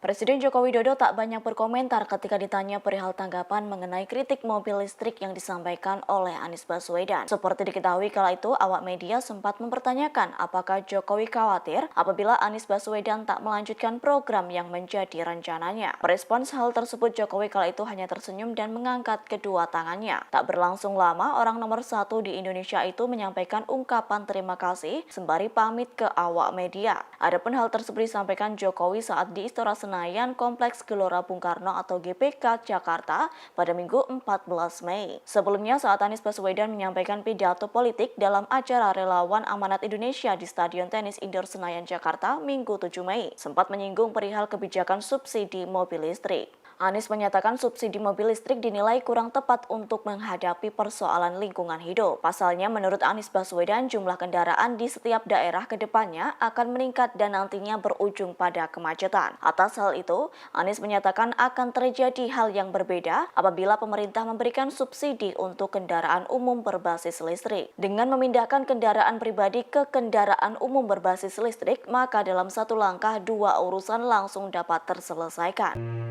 Presiden Joko Widodo tak banyak berkomentar ketika ditanya perihal tanggapan mengenai kritik mobil listrik yang disampaikan oleh Anies Baswedan. Seperti diketahui kala itu, awak media sempat mempertanyakan apakah Jokowi khawatir apabila Anies Baswedan tak melanjutkan program yang menjadi rencananya. Merespons hal tersebut, Jokowi kala itu hanya tersenyum dan mengangkat kedua tangannya. Tak berlangsung lama, orang nomor satu di Indonesia itu menyampaikan ungkapan terima kasih sembari pamit ke awak media. Adapun hal tersebut disampaikan Jokowi saat di Istora Senayan Kompleks Gelora Bung Karno atau GBK Jakarta pada Minggu 14 Mei. Sebelumnya saat Anies Baswedan menyampaikan pidato politik dalam acara Relawan Amanat Indonesia di Stadion Tenis Indoor Senayan Jakarta Minggu 7 Mei, sempat menyinggung perihal kebijakan subsidi mobil listrik. Anies menyatakan subsidi mobil listrik dinilai kurang tepat untuk menghadapi persoalan lingkungan hidup. Pasalnya, menurut Anies Baswedan, jumlah kendaraan di setiap daerah ke depannya akan meningkat dan nantinya berujung pada kemacetan. Atas hal itu, Anies menyatakan akan terjadi hal yang berbeda apabila pemerintah memberikan subsidi untuk kendaraan umum berbasis listrik. Dengan memindahkan kendaraan pribadi ke kendaraan umum berbasis listrik, maka dalam satu langkah dua urusan langsung dapat terselesaikan.